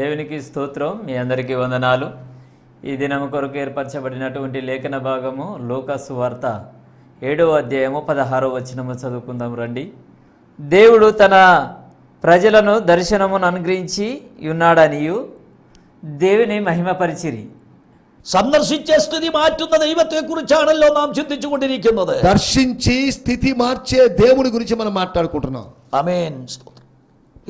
దేవునికి స్తోత్రం. మీ అందరికీ వందనాలు. ఈ దినం కొరకు ఏర్పరచబడినటువంటి లేఖన భాగము లూకా సువార్త 7వ అధ్యాయము 16వ వచనము చదువుకుందాం రండి. దేవుడు తన ప్రజలను దర్శనమును అనుగ్రహించి ఉన్నాడనియు దేవుని మహిమపరిచిరి. സന്ദർശിച്ച സ്ഥിതി മാറ്റുന്ന ദൈവത്തെ കുറിച്ചാണല്ലോ നാം ചിന്തിച്ചുകൊണ്ടിരിക്കുന്നത്. దర్శించి స్థితి మార్చే దేవుని గురించి మనం మాట్లాడుకుంటున్నాం. ആമേൻ.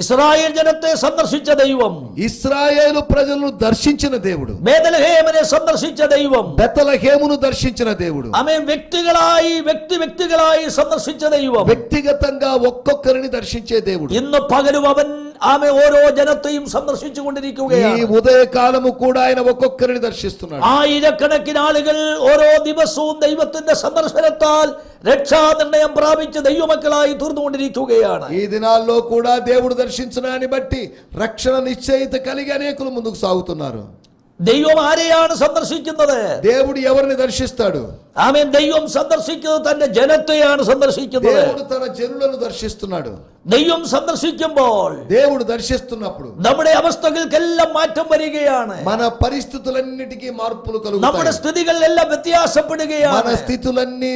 ఇశ్రాయేలు జనത്തെ సందర్శించ దైవం, ఇశ్రాయేలు ప్రజలను దర్శించిన దేవుడు, బేత్లెహేమును సందర్శించ దైవం, బెత్లెహేమును దర్శించిన దేవుడు, ఆమేన్. వ్యక్తిగతമായി సందర్శించ దైవం, వ్యక్తిగతంగా ఒక్కొక్కరిని దర్శించే దేవుడు. ഇന്ന് പകലും അവൻ ആമേ ഓരോ ജനത്തെയും സന്ദർശിച്ചുകൊണ്ടിരിക്കുകയാണ്. ఈ ఉదయకాలము కూడా ఆయన ఒక్కొక్కరిని దర్శిస్తున్నాడు. ആയിരക്കണക്കിന് ആളുകൾ ഓരോ ദിവസവും ദൈവത്തിന്റെ സന്ദർശനത്താൽ രക്ഷാനിർണയം പ്രാപിച്ച് ദൈവമക്കളായി തീർന്നുകൊണ്ടിരിക്കുകയാണ്. ఈ దినాల్లో కూడా దేవుడు దర్శించడాన్ని బట్టి రక్షణ నిశ్చయిత కలిగి అనేకులు ముందుకు సాగుతున్నారు. ദൈവം ആരെയാണ് സന്ദർശിക്കുന്നത്? దేవుడు ఎవరిని దర్శిస్తాడు? ആമേൻ. ദൈവം സന്ദർശിക്കുന്നത് തന്റെ ജനത്തെയാണ് സന്ദർശിക്കുന്നത്. దేవుడు తన జనులను దర్శిస్తున్నాడు. ദൈവം സന്ദർശിക്കുമ്പോൾ, దేవుడు దర్శిస్తున్నప్పుడు നമ്മുടെ അവസ്ഥകൾക്കെല്ലാം മാറ്റം വരികയാണ്. మన పరిస్థితులన్నిటికీ మార్పులు നമ്മുടെ కలుగుతాయి. സ്ഥിതികളെല്ലാം വ്യത്യാസപ്പെടുകയാണ്. మన స్థితులన్నీ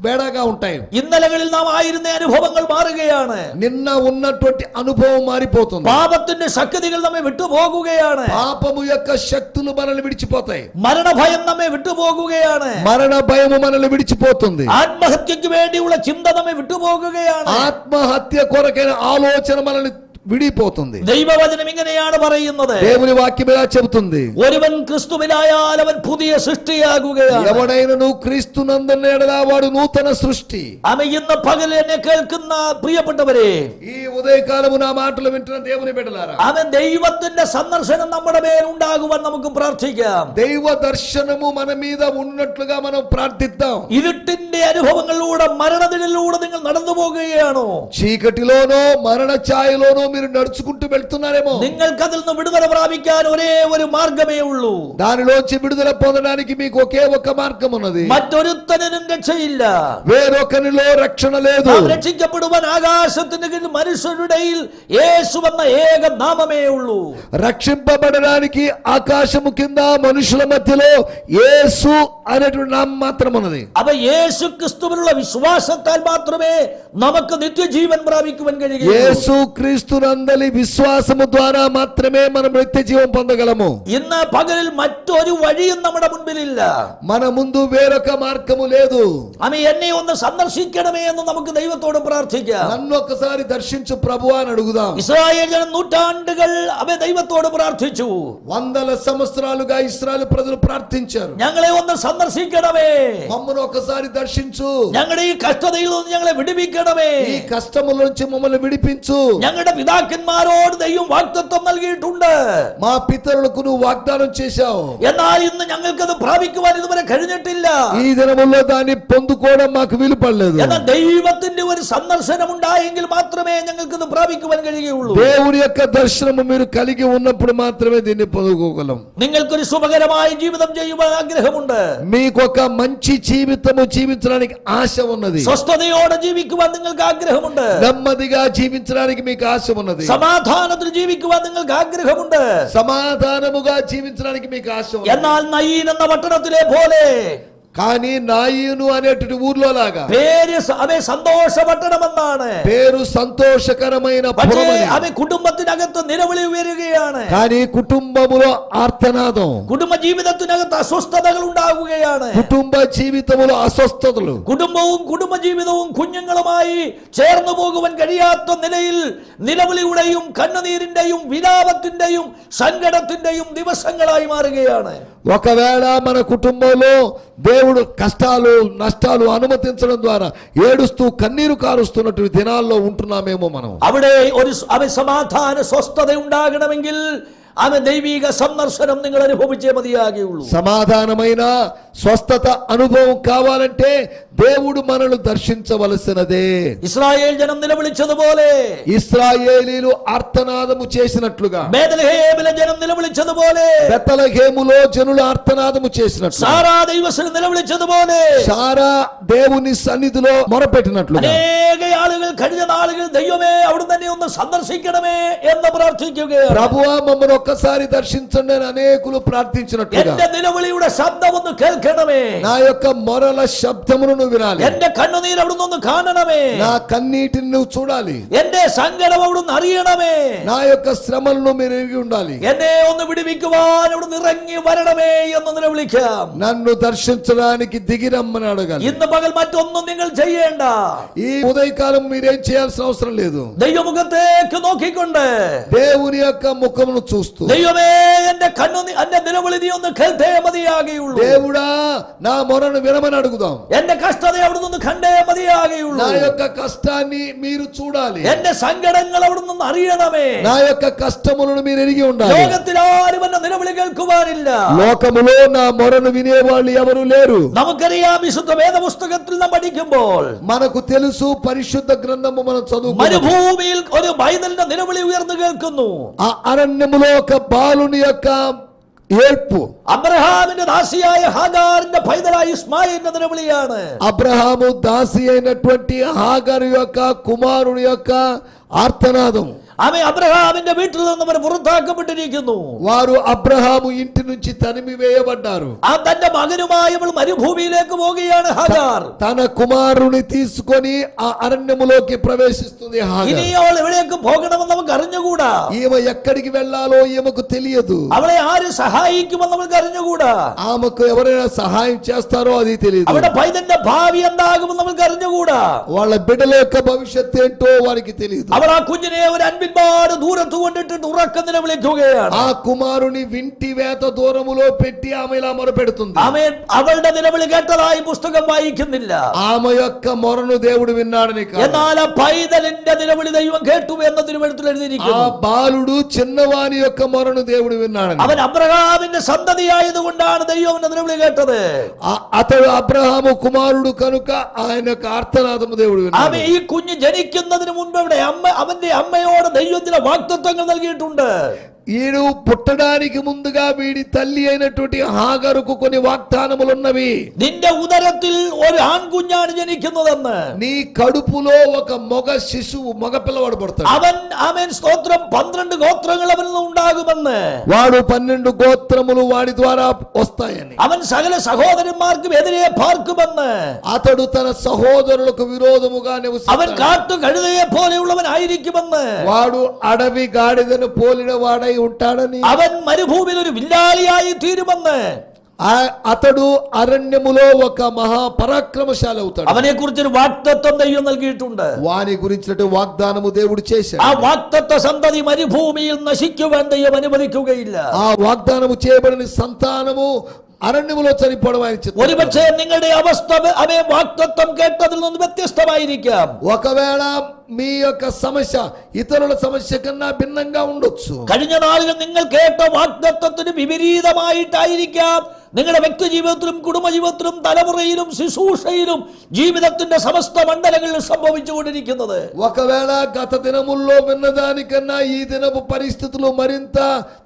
బేడగా ఉంటాయి. ഇന്നലകളിൽ നാം ആയിരുന്ന അനുഭവങ്ങൾ മാറുകയാണ്. నిన్న ఉన్నటువంటి అనుభవం మారిపోతుంది. പാപത്തിന്റെ ശക്തികൾ നമ്മെ വിട്ടുപോകുകയാണ്. పాపము యొక్క శక్తులు మనల్ని విడిచిపోతాయి. മരണഭയം നമ്മെ വിട്ടുപോകുകയാണ്. మరణ భయము మనల్ని విడిచిపోతుంది. ആത്മഹത്യക്ക് വേണ്ടിയുള്ള ചിന്ത നമ്മെ വിട്ടുപോകുകയാണ്. ఆత్మహత్య కొరకైన ఆలోచన మనల్ని విడిపోతుంది. ദൈവവചനം ഇങ്ങനെയാണ് പറയുന്നത്. దేవుని వాక్యం ఇలా చెబుతుంది, ഒരുവൻ ക്രിസ്തുവിലായാൽ അവൻ പുതിയ സൃഷ്ടിയാകുകയാണ്. ఎవడైనను క్రీస్తునందున్న యెడల వాడు నూతన సృష్టి. ആമേ. ഇന്ന് പകൽ എന്നെ കേൾക്കുന്ന പ്രിയപ്പെട്ടവരെ, ఈ ఉదయకాలము నా మాటలు వింటున్న దేవుని బిడ్డలారా, ആമേ, ദൈവത്തിന്റെ സന്ദർശനം നമ്മുടെ മേൽ ഉണ്ടാകുവാൻ നമുക്ക് പ്രാർത്ഥിക്കാം. దైవ దర్శనము మన మీద ఉన్నట్లుగా మనం ప్రార్థిద్దాం. ഇരുട്ടിന്റെ അനുഭവങ്ങളിലൂടെ, മരണത്തിലൂടെ നിങ്ങൾ നടന്നു പോകുകയാണോ? చీకటిలోనో మరణ ఛాయలోనో మీరు నడుచుకుంటూ వెళ్తున్నారేమో. നിങ്ങൾക്ക് അതിൽ നിന്ന് വിടുതല പ്രാപിക്കാൻ ഒരേ ഒരു മാർഗമേ ഉള്ളൂ. దానిలోంచి విడుదల పొందడానికి మీకు ఒకే ఒక మార్గం ఉన్నది. മറ്റൊരുത്തനും രക്ഷയില്ല. వేరొకరిలో రక్షణ లేదు. രക്ഷിക്കപ്പെടുവാൻ ആകാശത്തിന് കീഴിൽ മനുഷ്യരുടെ യേശു എന്ന ഏക നാമമേ ഉള്ളൂ. రక్షింపబడడానికి ఆకాశము కింద మనుషుల మధ్యలో యేసు అనేటువంటి నామం మాత్రం ఉన్నది. അപ്പൊ യേശു ക്രിസ്തുവിലുള്ള വിശ്വാസത്താൽ മാത്രമേ നമുക്ക് നിത്യജീവൻ പ്രാപിക്കുവാൻ കഴിയൂ. యేసు క్రీస్తునందలి విశ్వాసము ద్వారా మాత్రమే మనం నిత్య జీవం పొందగలము. ഇന്ന് പകലിൽ മറ്റൊരു വഴിയും നമ്മുടെ മുൻപിലില്ല. మన ముందు వేరొక మార్గము లేదు. ആമേ. എന്നെ ഒന്ന് സന്ദർശിക്കണമേ എന്ന് നമുക്ക് ദൈവത്തോട് പ്രാർത്ഥിക്കാം. నన్ను ఒక్కసారి దర్శించు ప్రభువా అని అడుగుదాం. ഇസ്രായേൽ ജനം നൂറ്റാണ്ടുകൾ അവ ദൈവത്തോട് പ്രാർത്ഥിച്ചു. వందల సంవత్సరాలుగా ఇశ్రాయేలు ప్రజలు ప్రార్థించారు, ഞങ്ങളെ ഒന്ന് സന്ദർശിക്കണമേ, మమ్మల్ని ఒకసారి దర్శించు, ഞങ്ങളുടെ ഈ കഷ്ടതയിൽ നിന്ന് ഞങ്ങളെ വിടുവിക്കണമേ, ఈ కష్టముల నుంచి మమ్మల్ని విడిపించు. ഞങ്ങളുടെ പിതാക്കന്മാരോട് ദൈവം വാഗ്ദത്തം നൽകിയിട്ടുണ്ട്. మా పితరులకు నువ్వు వాగ్దానం చేశావు, എന്നാൽ ഇന്ന് ഞങ്ങൾക്കത് പ്രാപിക്കുവാൻ ഇതുവരെ കഴിഞ്ഞിട്ടില്ല. ఈ దినముల్లో దాన్ని పొందుకోవడం మాకు వీలు పడలేదు. എന്നാൽ ദൈവത്തിന്റെ ഒരു സന്ദർശനം ഉണ്ടായെങ്കിൽ മാത്രമേ ഞങ്ങൾക്കത് പ്രാപിക്കുവാൻ കഴിയുകയുള്ളൂ. దేవుని యొక్క దర్శనము మీరు కలిగి ఉన్నప్పుడు మాత్రమే దీన్ని పొందుకోగలం. നിങ്ങൾക്കൊരു സുഖകരമായ ജീവിതം ചെയ്യുവാൻ ആഗ്രഹമുണ്ട്. మీకు ఒక మంచి జీవితము జీవించడానికి ఆశ ఉన్నది. സ്വസ്ഥതയോടെ ജീവിക്കുവാൻ നിങ്ങൾക്ക് ആഗ്രഹമുണ്ട്. నెమ్మదిగా జీవించడానికి మీకు ఆశ ఉన్నది. സമാധാനത്തിൽ ജീവിക്കുവാൻ നിങ്ങൾക്ക് ആഗ്രഹമുണ്ട്. సమాధానముగా జీవించడానికి మీకు ఆశ ఉన్నది. എന്നാൽ നയീൻ എന്ന പട്ടണത്തിലെ പോലെ, కానీ నాయును అనేటువంటి ఊర్లో లాగా പേര് അവയെ സന്തോഷ പട്ടണമെന്നാണ്. పేరు సంతోషకరమైన പക്ഷേ పురమని. അവയെ കുടുംബത്തിനകത്ത് നിലവിളി ഉയരുകയാണ്. కానీ కుటుంబములో ఆర్తనాదం, കുടുംബ ജീവിതത്തിനകത്ത് അസ്വസ്ഥതകൾ ഉണ്ടാകുകയാണ്. కుటుంబ జీవితములో అస్వస్థతలు, കുടുംബവും കുടുംബജീവിതവും കുഞ്ഞുങ്ങളുമായി ചേർന്നു പോകുവാൻ കഴിയാത്ത നിലയിൽ നിലവിളിയുടെയും കണ്ണുനീരിന്റെയും വിലാപത്തിന്റെയും സങ്കടത്തിന്റെയും ദിവസങ്ങളായി മാറുകയാണ്. ఒకవేళ మన కుటుంబంలో దేవుడు కష్టాలు నష్టాలు అనుమతించడం ద్వారా ఏడుస్తూ కన్నీరు కారుస్తున్నట్టు దినాల్లో ఉంటున్నామేమో మనం. അവിടെ ഒരു സമാധാന സ്വസ്ഥത ഉണ്ടാകണമെങ്കിൽ ఆమె దైవిక సందర్శనం നിങ്ങൾ అనుభవించే మదియాగియుള്ളൂ. సమాధానమైన స్వస్థత అనుభవం కావాలంటే దేవుడు మనల్ని దర్శించవలసినదే. ఇశ్రాయేల్ జనం నిలబిలిച്ചതുപോലെ, ఇశ్రాయేలీలు ఆర్తనాదము చేసినట్లుగా, బేత్లెహేమిల జనం నిలబిలిച്ചതുപോലെ, బెతలహేములో జనులు ఆర్తనాదము చేసినట్లు, సారా దైవసనం నిలబిలిച്ചതുപോലെ, సారా దేవుని సన్నిధిలో మొరపెట్టినట్లుగా, അനേക ആളുകൾ കഴിഞ്ഞ നാളുകളിൽ ദൈവമേ അവിടുന്ന് തന്നെ ഒന്ന് സന്ദർശിക്കണമേ എന്ന് പ്രാർത്ഥിക്കുകയാണ്. ప్రభువా మమ్మల్ని ఒక్కసారి దర్శించండి అని అనేకులు ప్రార్థించినట్లుగా, എന്റെ നിലവിളിയുടെ ശബ്ദം ഒന്ന് കേൾക്കണമേ, నా యొక్క మొరల శబ్దమును నువ్వు వినాలి, എന്റെ കണ്ണുനീർ അവിടുന്ന് ഒന്ന് കാണണമേ, నా కన్నీటిని నువ్వు చూడాలి, എന്റെ സങ്കടം അവിടുന്ന് അറിയണമേ, నా యొక్క శ్రమలను మీరు ఎరిగి ఉండాలి, എന്നെ ഒന്ന് വിടുവിക്കുവാൻ അവിടുന്ന് ഇറങ്ങി വരണമേ എന്ന് നിലവിളിക്കാം. నన్ను దర్శించడానికి దిగిరమ్మని అడగాలి. ഇന്ന് പകൽ മറ്റൊന്നും നിങ്ങൾ ചെയ്യേണ്ട. ఈ ఉదయకాలం మీరేం చేయాల్సిన అవసరం లేదు. ദൈവമുഖത്തേക്ക് നോക്കിക്കൊണ്ട് దేవుని యొక్క ముఖమును చూస్తూ, ദൈവമേ എന്റെ എന്റെ നിലവിളി നീ ഒന്ന് കേൾത്തേ മതിയാകുള്ളൂ, దేవుడా నా మొరను వినమని అడుగుదాం, എന്റെ കഷ്ടത അവിടുന്ന് ഒന്ന് കണ്ടേ മതിയാകുള്ളൂ, నా యొక్క కష్టాన్ని మీరు చూడాలి, എന്റെ സങ്കടങ്ങൾ അവിടുന്ന് ഒന്ന് അറിയണമേ, నా యొక్క కష్టములను మీరు ఎరిగి ఉండాలి. ലോകത്തിൽ ആരും എന്റെ നിലവിളി കേൾക്കുവാനില്ല, లోకములో నా మొరను వినేవాళ్ళు ఎవరు లేరు. നമുക്കറിയാം വിശുദ്ധ വേദപുസ്തകത്തിൽ നാം പഠിക്കുമ്പോൾ మనకు తెలుసు పరిశుద్ధ గ్రంథము మనం చదువుకున్నాం. മരുഭൂമിയിൽ ഒരു പൈതലിന്റെ നിലവിളി ഉയർന്നു കേൾക്കുന്നു. ఆ అరణ్యములో ఒక బాలుని యొక్క ఏడ్పు, അബ്രഹാമിന്റെ ദാസിയായ ഹാഗാറിന്റെ പൈതലായ ഇസ്മായിലിന്റെ നിലവിളിയാണ്. అబ్రహాము దాసి అయినటువంటి హాగరు యొక్క కుమారుని యొక్క ఆర్తనాదం. ആമേ അബ്രഹാമിന്റെ വീട്ടിൽ നിന്ന് അവർ പുറത്താക്കപ്പെട്ടിരിക്കുന്നു. వారు అబ్రహాము ఇంటి నుంచి తనిమి వేయబడ్డారు. ആ തന്റെ മകനുമായി അവൾ മരുഭൂമിയിലേക്ക് പോവുകയാണ് ഹാഗാർ. తన కుమారుని తీసుకొని ఆ అరణ్యములోకి ప్రవేశిస్తుంది హాగర్. ഇനി അവൾ എവിടേക്ക് പോകണമെന്ന് നമുക്ക് അറിഞ്ഞുകൂടാ. ఈమె ఎక్కడికి వెళ్ళాలో ఈమెకు తెలియదు. അവളെ ആര് സഹായിക്കുമെന്ന് നമുക്ക് അറിഞ്ഞുകൂടാ. ఆమెకు ఎవరైనా సహాయం చేస్తారో అది తెలియదు. അവളുടെ പൈതന്റെ ഭാവി എന്താകുമെന്ന് നമുക്ക് അറിഞ്ഞുകൂടാ. వాళ్ళ బిడ్డల యొక్క భవిష్యత్తు ఏంటో వారికి తెలియదు. അവൾ ആ കുഞ്ഞിനെ ഒരു അൻപിൻപാട് ദൂരത്ത് കൊണ്ടിട്ട് ഉറക്കം നിലവിളിക്കുകയാണ്. ఆ కుమారుని వింటి వేత దూరములో పెట్టి ఆమె ఇలా మొరపెడుతుంది. ആമേ അവളുടെ നിലവിളി കേട്ടതായി പുസ്തകം വായിക്കുന്നില്ല. ఆమె యొక్క మొరను దేవుడు విన్నాడని కాదు, എന്നാൽ ആ പൈതലിന്റെ നിലവിളി ദൈവം കേട്ടു എന്ന് തിരുവെഴുത്തിൽ ఆ എഴുതിയിരിക്കുന്നു. బాలుడు చిన్నవాని యొక్క మొరను దేవుడు విన్నాడని. അവൻ അബ്രഹാമിന്റെ സന്തതിയായതുകൊണ്ടാണ് ദൈവം അവന്റെ നിലവിളി കേട്ടത്. అతడు అబ్రహాము కుమారుడు కనుక ఆయన యొక్క ఆర్తనాదము దేవుడు విన్నాడు. ആമേ ഈ കുഞ്ഞ് ജനിക്കുന്നതിന് മുൻപ് ഇവിടെ അവന്റെ അമ്മയോട് ദൈവം ചില വാഗ്ദത്തങ്ങൾ നൽകിയിട്ടുണ്ട്. ఈడు పుట్టడానికి ముందుగా వీడి తల్లి అయినటువంటి హాగరుకు కొన్ని వాగ్దానములు ఉన్నవి. നിന്റെ ഉദരത്തിൽ ഒരു ആൺകുഞ്ഞാണ് ജനിക്കുന്നതെന്ന്, నీ కడుపులో ఒక మగ శిశువు మగ పిల్లవాడు పడతాడు. അവൻ ആമേൻ സ്തോത്രം 12 ഗോത്രങ്ങൾ അവനിൽ നിന്ന് ഉണ്ടാകുമെന്ന്, వాడు 12 గోత్రములు వాడి ద్వారా వస్తాయని, അവൻ സകല സഹോദരന്മാർക്കും എതിരെ പാർക്കുമെന്ന്, అతడు తన సహోదరులకు విరోధముగా അവൻ నివసిస్తాడు, കാട്ടു కഴുതയെ പോലെയുള്ളവനായിരിക്കുമെന്ന്, వాడు అడవి గాడిదను పోలిన వాడై ఉంటాడని, അവൻ മരുഭൂമിയിൽ ഒരു വില്ലാളിയായി തീരുമെന്ന്, అతడు అరణ్యములో ఒక మహా పరాక్రమశాలి అవుతాడు. അവനെ കുറിച്ചൊരു വാഗ്ദത്തം ദൈവം നൽകിയിട്ടുണ്ട്. వాని గురించినటువంటి వాగ్దానము దేవుడు చేశాడు. ആ വാഗ്ദത്ത സന്തതി മരുഭൂമിയിൽ നശിക്കുവാൻ ദൈവം അനുവദിക്കുകയില്ല. ఆ వాగ్దానము చేయబడిన సంతానము అరణ్యములో చనిపోవడం ఆయన చిత్తం. ഒരുപക്ഷേ നിങ്ങളുടെ അവസ്ഥ അവയെ വാഗ്ദത്തം കേട്ടതിൽ നിന്ന് വ്യത്യസ്തമായിരിക്കാം. ఒకవేళ మీ యొక్క సమస్య ఇతరుల సమస్య కన్నా భిన్నంగా ఉండొచ్చు. കഴിഞ്ഞ നാളിൽ നിങ്ങൾ കേട്ട വാഗ്ദത്തത്തിന് വിപരീതമായിട്ടായിരിക്കാം നിങ്ങളുടെ വ്യക്തി ജീവിതത്തിലും കുടുംബജീവിതത്തിലും തലമുറയിലും ശുശ്രൂഷയിലും ജീവിതത്തിന്റെ സമസ്ത മണ്ഡലങ്ങളിലും സംഭവിച്ചുകൊണ്ടിരിക്കുന്നത്. ఒకవేళ గత దినముల్లో విన్నదానికన్నా ఈ దినపు పరిస్థితులు మరింత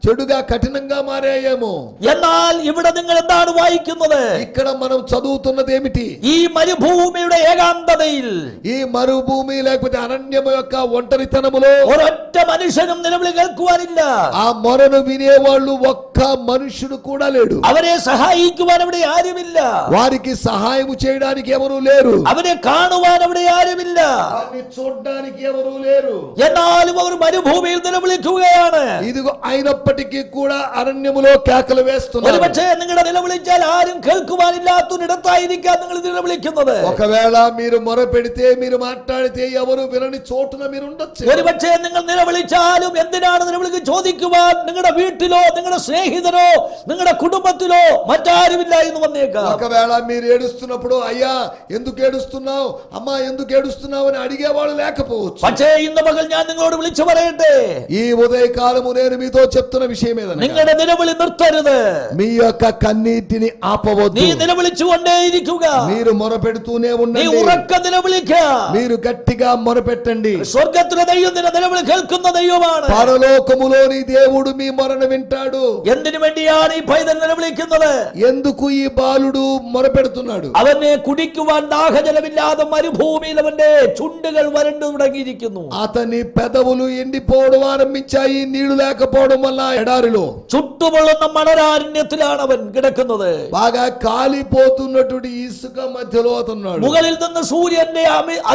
చెడుగా కఠినంగా మారాయేమో. എന്നാൽ ഇവിടെ നിങ്ങൾ എന്താണ് വായിക്കുന്നത്? ఇక్కడ మనం చదువుతున్నది ఏమిటి? ഈ മരുഭൂമിയുടെ ഏകാന്തതയിൽ, ఈ మరుభూమి లేకపోతే అరణ్యము యొక్క ఒంటరితనములో ഒരൊറ്റ മനുഷ്യനും നിലവിളി കേൾക്കുവാനില്ല. ఆ మొరను వినేవాళ్ళు ఒక్క మనుషుడు కూడా లేడు. അവരെ സഹായിക്കുവാൻ അവിടെ ആരുമില്ല. వారికి సహాయము చేయడానికి ఎవరూ లేరు. അവരെ കാണുവാൻ അവിടെ ആരുമില്ല. వారిని చూడడానికి ఎవరూ లేరు. എന്നാലും അവർ മരുഭൂമിയിൽ നിലവിളിക്കുകയാണ്. ఇదిగో అయినప్పటికీ కూడా అరణ్యములో కేకలు వేస్తున్నారు. ഒരുപക്ഷേ നിങ്ങളുടെ നിലവിളിച്ചാൽ ആരും കേൾക്കുവാനില്ലാത്തൊരിടത്തായിരിക്കാം നിങ്ങൾ നിലവിളിക്കുന്നത്. ఒకవేళ మీరు మొర పెడితే మీరు మాట్లాడితే ఎవరు వినని చోటున మీరు ఉండొచ్చు. ഒരുപക്ഷെ നിങ്ങൾ നിലവിളിച്ചാലും എന്തിനാണ് നിലവിളിക്ക് ചോദിക്കുവാൻ നിങ്ങളുടെ വീട്ടിലോ നിങ്ങളുടെ സ്നേഹിതരോ നിങ്ങളുടെ കുടുംബത്തിലോ മറ്റാരുമില്ല എന്ന് വന്നേക്കാം. ఒకవేళ మీరు ఏడుస్తున్నప్పుడు అయ్యా ఎందుకు ఏడుస్తున్నావు, అమ్మా ఎందుకు ఏడుస్తున్నావు అని అడిగేవాళ్ళు లేకపోవచ్చు. പക്ഷേ ഇന്ന് പകൽ ഞാൻ നിങ്ങളോട് വിളിച്ചു പറയട്ടെ, ఈ ఉదయకాలము నేను మీతో చెప్తున్న విషయం ఏదనగా നിങ്ങളുടെ നിലവിളി നിർത്തരുത്. మీ యొక్క కన్నీటిని ఆపవద్దు. നീ നിലവിളിച്ചുകൊണ്ടേയിരിക്കുക. మీరు మొరపెడుతూనే നീ ఉండండి. ഉറക്ക നിലവിളിക്ക. మీరు గట్టిగా మొరపెట్టండి. സ്വർഗത്തിലെ ദൈവം നിന്റെ നിലവിളി കേൾക്കുന്ന ദൈവമാണ്. పరలోకములోని దేవుడు మీ మొరను వింటాడు. എന്തിനു വേണ്ടിയാണ് ഈ പൈതൽ നിലവിളിക്കുന്നത്? ఎందుకు ఈ బాలుడు మొరపెడుతున్నాడు? അവനെ കുടിക്കുവാൻ ദാഹജലമില്ലാതെ മരുഭൂമിയിൽ അവന്റെ ചുണ്ടുകൾ വരണ്ടു തുടങ്ങിയിരിക്കുന്നു. అతని పెదవులు ఎండిపోవడం ఆరంభించాయి నీళ్లు లేకపోవడం వల్ల ఎడారిలో. ചുട്ടുപൊള്ളുന്ന മണലാരണ്യത്തിലാണ് അവൻ കിടക്കുന്നത്. బాగా కాలిపోతున్నటువంటి ఇసుక మధ్యలో అతన్నాడు. മുകളിൽ നിന്ന് സൂര്യന്റെ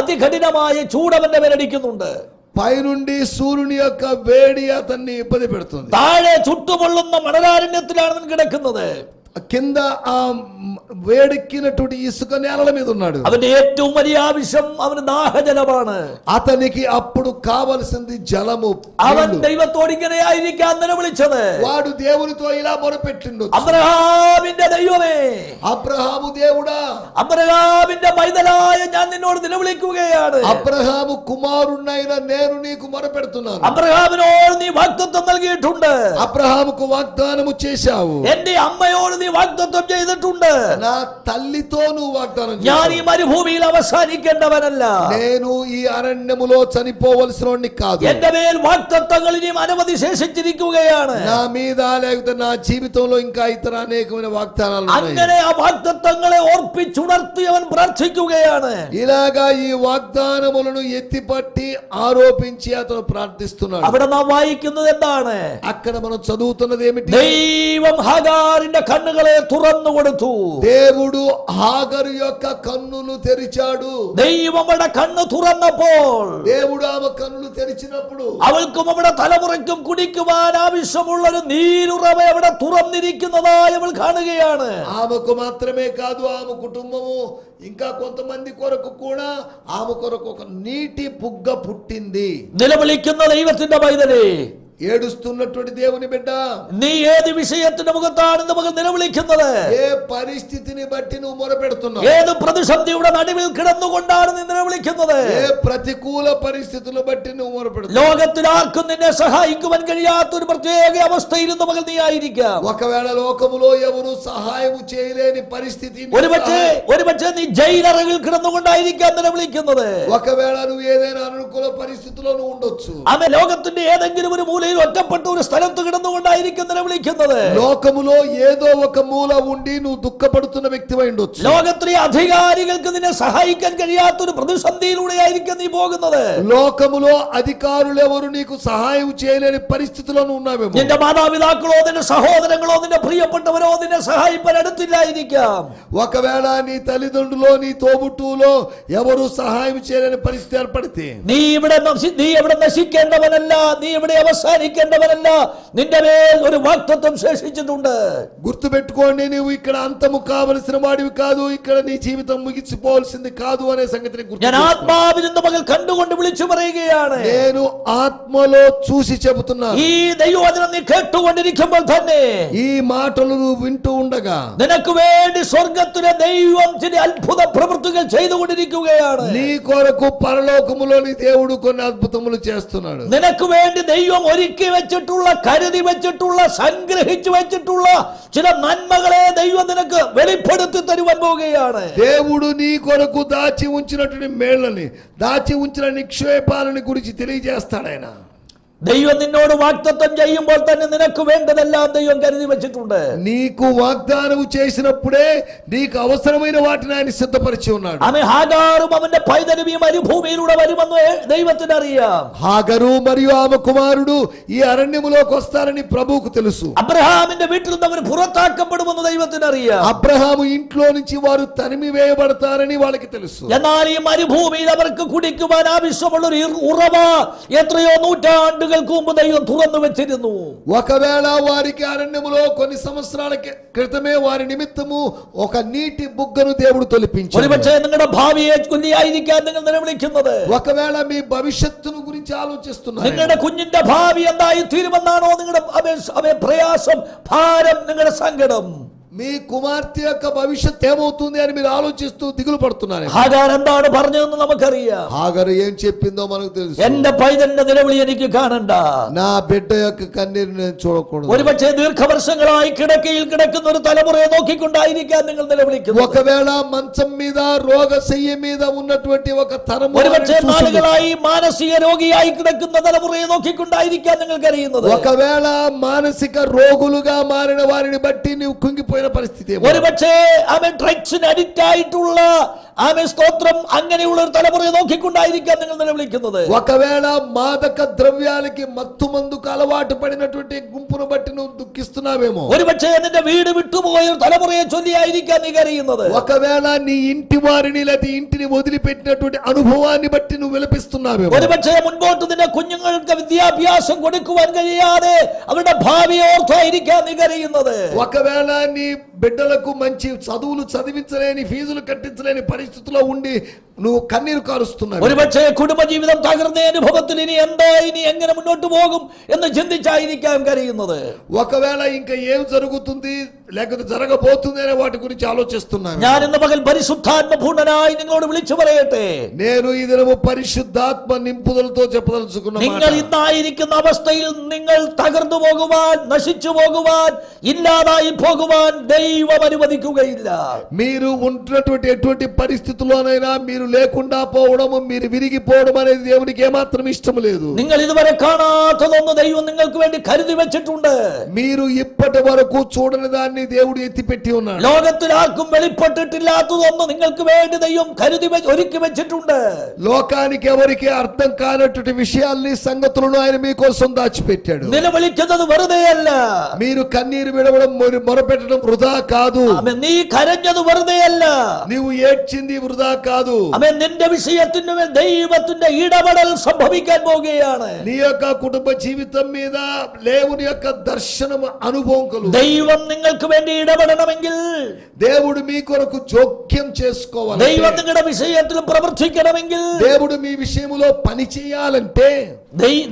അതികഠിനമായ ചൂടവന്റെ മേലടിക്കുന്നുണ്ട്. పైనుండి సూర్యుని యొక్క వేడి అతన్ని ఇబ్బంది పెడుతుంది. താഴെ ചുട്ടുപൊള്ളുന്ന മണലാരണ്യത്തിലാണ് അവൻ കിടക്കുന്നത്. కింద ఆ వేడెక్కినటువంటి ఇసుక నేలల మీద ఉన్నాడు. അവന്റെ ഏറ്റവും വലിയ ആവശ്യം അവന് ദാഹജലമാണ്. అతనికి అప్పుడు కావలసింది జలము. അവൻ ദൈവത്തോട് ഇങ്ങനെ ആയിരിക്കാൻ നിലവിളിച്ചത്. వాడు దేవునితో ఇలా మొరపెట్టిండు. അബ്രഹാമിന്റെ ദൈവമേ, అబ్రహాము దేవుడా, അബ്രഹാമിന്റെ പൈതലായ ഞാൻ നിന്നോട് നിലവിളിക്കുകയാണ്. అబ్రహాము కుమారుణ్ణైన నేను నీకు మొరపెడుతున్నాను. അബ്രഹാമിനോട് നീ വാഗ്ദത്തം നൽകിയിട്ടുണ്ട്. అబ్రహాముకు వాగ్దానము చేశావు. എന്റെ അമ്മയോട് നീ വാഗ്ദത്തം ചെയ്തിട്ടുണ്ട്. నా తల్లితో నువ్వు వాగ్దానం ഞാൻ చేశావు. ഈ മരുഭൂമിയിൽ അവസാനിക്കേണ്ടവനല്ല. నేను ఈ అరణ్యములో చనిపోవలసిన వాడిని కాదు. എന്റെ മേൽ വാഗ്ദത്തങ്ങൾ ഇനിയും അനവധി ശേഷിച്ചിരിക്കുകയാണ്. నా మీద లేకపోతే నా జీవితంలో ఇంకా ఇతర అనేకమైన వాగ్దానాలు ఉన్నాయి. അങ്ങനെ ആ വാഗ്ദത്തങ്ങളെ ഓർപ്പിച്ചുണർത്തി അവൻ പ്രാർത്ഥിക്കുകയാണ്. ఇలాగా ఈ వాగ్దానములను ఎత్తిపట్టి ఆరోపించి అతను ప్రార్థిస్తున్నాడు. അവിടെ നാം വായിക്കുന്നത് എന്താണ്? అక్కడ మనం చదువుతున్నది ఏమిటి? ദൈവം ഹാഗാറിന്റെ കണ്ണുകളെ തുറന്നു കൊടുത്തു. దేవుడు హాగరు యొక్క కన్నులు తెరిచాడు. ദൈവം അവിടെ കണ്ണ് തുറന്നപ്പോൾ దేవుడు ఆమె కన్నులు తెరిచినప్పుడు അവൾക്കും അവിടെ തലമുറയ്ക്കും കുടിക്കുവാൻ ആവശ്യമുള്ള ഒരു നീരുറവ അവിടെ തുറന്നിരിക്കുന്നതായി അവൾ കാണുകയാണ്. ఆమెకు మాత్రమే కాదు ఆమె కుటుంబము ఇంకా కొంతమంది కొరకు కూడా ఆమె కొరకు ఒక నీటి బుగ్గ పుట్టింది. നിലവിളിക്കുന്ന ദൈവത്തിന്റെ പൈതലേ, ఏడుస్తున్నటువంటి దేవుని బిడ్డ, നീ ഏത് വിഷയത്തിന്റെ മുഖത്താണ് ഇന്ന് മകൾ നിലവിളിക്കുന്നത്? ఏ పరిస్థితిని బట్టి నువ్వు మొరపెడుతున్నావు? ഏത് പ്രതിസന്ധിയുടെ നടുവിൽ കിടന്നുകൊണ്ടാണ് നീ നിലവിളിക്കുന്നത്? ఏ ప్రతికూల పరిస్థితులను బట్టి నువ్వు మొరపెడుతున్నావు? ലോകത്തിൽ ആർക്കും നിന്നെ സഹായിക്കുവാൻ കഴിയാത്ത ഒരു പ്രത്യേക അവസ്ഥയിൽ ഇന്ന് മകൾ നീ ആയിരിക്കാം. ఒకవేళ లోకములో ఎవరు సహాయం చేయలేని పరిస్థితి, ഒരുപക്ഷെ നീ ജയിലറയിൽ കിടന്നുകൊണ്ടായിരിക്കാം നിലവിളിക്കുന്നത്. ఒకవేళ నువ్వు ఏదైనా అనుకూల పరిస్థితిలో నువ్వు ఉండొచ్చు. ആമേ, ലോകത്തിന്റെ ഏതെങ്കിലും ഒരു മൂലയിൽ ഒറ്റപ്പെട്ട ഒരു സ്ഥലത്ത് കിടന്നുകൊണ്ടായിരിക്കും നിലവിളിക്കുന്നത്. లోకములో ఏదో ఒక మూల ఉండి నువ్వు దుఃఖపడుతున్న వ్యక్తివై ఉండొచ్చు. ലോകത്തിലെ അധികാരികൾക്ക് നിന്നെ സഹായിക്കാൻ കഴിയാത്ത ഒരു പ്രതിസന്ധിയിലൂടെ ആയിരിക്കും നീ പോകുന്നത്. లోకములో అధికారులు ఎవరు నీకు సహాయం చేయలేని పరిస్థితిలో నువ్వు ఉన్నావేమో. നിന്റെ മാതാപിതാക്കളോ നിന്റെ സഹോദരങ്ങളോ നിന്റെ പ്രിയപ്പെട്ടവരോ നിന്നെ സഹായിപ്പാൻ അടുത്തില്ലായിരിക്കാം. ఒకవేళ నీ తల్లిదండ్రులో నీ తోబుట్టులో ఎవరు సహాయం చేయలేని పరిస్థితి ఏర్పడితే നീ ഇവിടെ നശിക്കേണ്ടവനല്ല, നീ ഇവിടെ അവസാനിക്കേണ്ടവനല്ല. നിന്റെ മേൽ ഒരു വാഗ്ദത്തം ശേഷിച്ചിട്ടുണ്ട്. గుర్తుపెట్టుకోండి, నువ్వు ఇక్కడ అంతము కావలసిన వాడివి కాదు, ఇక్కడ నీ జీవితం ముగిసిపోవాల్సింది కాదు అనే సంగతిని ഞാൻ ആത്മാവിൽ നിന്ന് മകൾ കണ്ടുകൊണ്ട് വിളിച്ചു പറയുകയാണ്. నేను ఆత్మలో చూసి చెబుతున్నాను. ഈ ദൈവവചനം നീ കേട്ടുകൊണ്ടിരിക്കുമ്പോൾ തന്നെ ఈ మాటలు నువ్వు వింటూ ఉండగా നിനക്ക് വേണ്ടി സ്വർഗത്തിലെ ദൈവം ചില അത്ഭുത പ്രവൃത്തികൾ ചെയ്തുകൊണ്ടിരിക്കുകയാണ്. నీ కొరకు పరలోకములోని దేవుడు కొన్ని అద్భుతములు చేస్తున్నాడు. നിനക്ക് വേണ്ടി ദൈവം ഒരുക്കി വെച്ചിട്ടുള്ള, കരുതി വെച്ചിട്ടുള്ള, സംഗ്രഹിച്ചു വെച്ചിട്ടുള്ള ചില നന്മകളെ ദൈവം നിനക്ക് വെളിപ്പെടുത്തി തരുവാൻ പോവുകയാണ്. దేవుడు నీ కొరకు దాచి ఉంచినటువంటి మేళ్ళని, దాచి ఉంచిన నిక్షేపాలని గురించి తెలియజేస్తాడు ఆయన. ദൈവം നിന്നോട് വാഗ്ദത്തം ചെയ്യുമ്പോൾ തന്നെ നിനക്ക് വേണ്ടതെല്ലാം ദൈവം കരുതി വെച്ചിട്ടുണ്ട്. నీకు వాగ్దానం చేసినప్పుడే నీకు అవసరమైన వాటిని ఆయన సిద్ధపరిచి ఉన్నాడు. ആമേൻ. ഹാഗാറും അവന്റെ പൈതലും ഈ മരുഭൂമിയിലൂടെ വരുമെന്ന് ദൈവത്തിന് അറിയാം. హాగరు మరియు ఆమె కుమారుడు ఈ అరణ్యములోకి వస్తారని ప్రభువుకు తెలుసు. അബ്രഹാമിന്റെ വീട്ടിൽ നിന്ന് അവർ പുറത്താക്കപ്പെടുമെന്ന് ദൈവത്തിന് അറിയാം. అబ్రహాము ఇంట్లో నుంచి వారు తరిమి వేయబడతారని వాళ్ళకి తెలుసు. എന്നാൽ ഈ മരുഭൂമിയിൽ അവർക്ക് കുടിക്കുവാൻ ആവശ്യമുള്ള ഒരു ഉറവ എത്രയോ നൂറ്റാണ്ടുകൾ നാളുകൾക്ക് മുമ്പ് ദൈവം തുറന്നു വെച്ചിരുന്നു. ఒకవేళ వారికి అరణ్యములో కొన్ని సంవత్సరాల క్రితమే వారి నిమిత్తము ఒక నీటి బుగ్గను దేవుడు తొలిపించాడు. ഒരുപക്ഷേ നിങ്ങളുടെ ഭാവിയെ ചൊല്ലിയായിരിക്കാം നിങ്ങൾ നിലവിളിക്കുന്നത്. ఒకవేళ మీ భవిష్యత్తును గురించి ఆలోచిస్తున్నారు. നിങ്ങളുടെ കുഞ്ഞിന്റെ ഭാവി എന്തായി തീരുമെന്നാണോ നിങ്ങളുടെ പ്രയാസം, ഭാരം, നിങ്ങളുടെ സങ്കടം? మీ కుమార్తె యొక్క భవిష్యత్తు ఏమవుతుంది అని మీరు ఆలోచిస్తూ దిగులు పడుతున్నారు. ഹാഗാർ എന്താണ് പറഞ്ഞതെന്ന് നമുക്കറിയാം. హాగరు ఏం చెప్పిందో మనకు తెలుసు. എന്റെ പൈതന്റെ നിലവിളി എനിക്ക് കാണണ്ട, నా బిడ్డ యొక్క కన్నీరు నేను చూడకూడదు. ഒരുപക്ഷേ ദീർഘവർഷങ്ങളായി കിടക്കയിൽ കിടക്കുന്ന ഒരു തലമുറയെ നോക്കിക്കൊണ്ടായിരിക്കാം നിങ്ങൾ നിലവിളിക്കുന്നത്. ఒకవేళ మంచం మీద రోగశయ్య మీద ఉన్నటువంటి ఒక తరము, ഒരുപക്ഷേ നാളുകളായി മാനസിക രോഗിയായി കിടക്കുന്ന തലമുറയെ നോക്കിക്കൊണ്ടായിരിക്കാം നിങ്ങൾ കരയുന്നത്. ఒకవేళ మానసిక రోగులుగా మారిన వారిని బట్టి నీవు కుంగిపోయిన పరిస్థితి. ഒരുപക്ഷേ ആമേൻ ഡ്രഗ്സിന് അഡിക്റ്റ് ആയിട്ടുള്ള ആമേൻ സ്തോത്രം അങ്ങനെയുള്ള ഒരു തലമുറയെ നോക്കിക്കൊണ്ടായിരിക്കാം നിങ്ങൾ നിലവിളിക്കുന്നത്. ఒకవేళ మాదక ద్రవ్యాలకి మత్తు మందుకు అలవాటు పడినటువంటి గుంపును బట్టి నువ్వు దుఃఖిస్తున్నావేమో. ഒരുപക്ഷേ നിന്റെ വീട് വിട്ടുപോയ ഒരു തലമുറയെ ചൊല്ലിയായിരിക്കാം നീ കരയുന്നത്. ఒకవేళ నీ ఇంటి వారిని లేదా ఇంటిని వదిలిపెట్టినటువంటి అనుభవాన్ని బట్టి నువ్వు విలపిస్తున్నావేమో. ഒരുപക്ഷേ മുൻപോട്ട് നിന്റെ കുഞ്ഞുങ്ങൾക്ക് വിദ്യാഭ്യാസം കൊടുക്കുവാൻ കഴിയാതെ അവരുടെ ഭാവിയെ ഓർത്തായിരിക്കാം നീ കരയുന്നത്. ఒకవేళ నీ బిడ్డలకు మంచి చదువులు చదివించలేని, ఫీజులు కట్టించలేని పరిస్థితిలో ఉండి నువ్వు కన్నీరు కారుస్తున్నావు. ഒരുപക്ഷേ കുടുംബജീവിതം തകർന്ന അനുഭവത്തിൽ ഇനി എന്താ, ഇനി എങ്ങനെ മുന്നോട്ട് പോകും എന്ന് ചിന്തിച്ചായിരിക്കാം കരയുന്നത്. ఒకవేళ ఇంకా ఏం జరుగుతుంది లేకపోతే జరగబోతుంది అనే వాటి గురించి ఆలోచిస్తున్నాను. ഞാൻ ഇന്ന് പകൽ പരിശുദ്ധാത്മ പൂർണ്ണനായി നിങ്ങളോട് വിളിച്ചു പറയട്ടെ, నేను ఈ దినము పరిశుద్ధాత్మ నింపుదలతో చెప్పదలుచుకున్న നിങ്ങൾ ഇന്നായിരിക്കുന്ന അവസ്ഥയിൽ നിങ്ങൾ തകർന്നു പോകുവാൻ, നശിച്ചു പോകുവാൻ, ഇല്ലാതായി പോകുവാൻ ദൈവം അനുവദിക്കുകയില്ല. మీరు ఉంటున్నటువంటి ఎటువంటి పరిస్థితుల్లోనైనా మీరు లేకుండా పోవడం, మీరు విరిగిపోవడం అనేది దేవునికి ఏమాత్రం ఇష్టం లేదు. നിങ്ങൾ ഇതുവരെ കാണാത്തതൊന്ന് ദൈവം നിങ്ങൾക്ക് വേണ്ടി കരുതി വെച്ചിട്ടുണ്ട്. మీరు ఇప్పటి వరకు చూడని దాన్ని దేవుడు ఎత్తిపెట్టి ఉన్నాడు. ലോകത്തിൽ ആർക്കും വെളിപ്പെട്ടിട്ടില്ലാത്തതൊന്ന് നിങ്ങൾക്ക് വേണ്ടി ദൈവം കരുതി ഒരുക്കി വെച്ചിട്ടുണ്ട്. లోకానికి ఎవరికి అర్థం కానటువంటి విషయాల్ని, సంగతులను ఆయన మీకోసం దాచిపెట్టాడు. നിലവിളിക്കുന്നത് വെറുതെയല്ല, మీరు కన్నీరు విడవడం, మొరపెట్టడం వృధా కాదు. നീ കരഞ്ഞത് വെറുതെയല്ല, నీవు ఏడ్చింది వృధా కాదు. നിന്റെ വിഷയത്തിന് മേൽ ദൈവത്തിന്റെ ഇടപെടൽ സംഭവിക്കാൻ പോകുകയാണ്. నీ యొక్క కుటుంబ జీవితం మీద దేవుని యొక్క దర్శనం, అనుభవం కలుగు. ദൈവം നിങ്ങൾക്ക് വേണ്ടി ഇടപെടണമെങ്കിൽ, దేవుడు మీ కొరకు జోక్యం చేసుకోవాలి. ദൈവം നിങ്ങളുടെ വിഷയത്തിൽ പ്രവർത്തിക്കണമെങ്കിൽ, దేవుడు మీ విషయంలో పని చేయాలంటే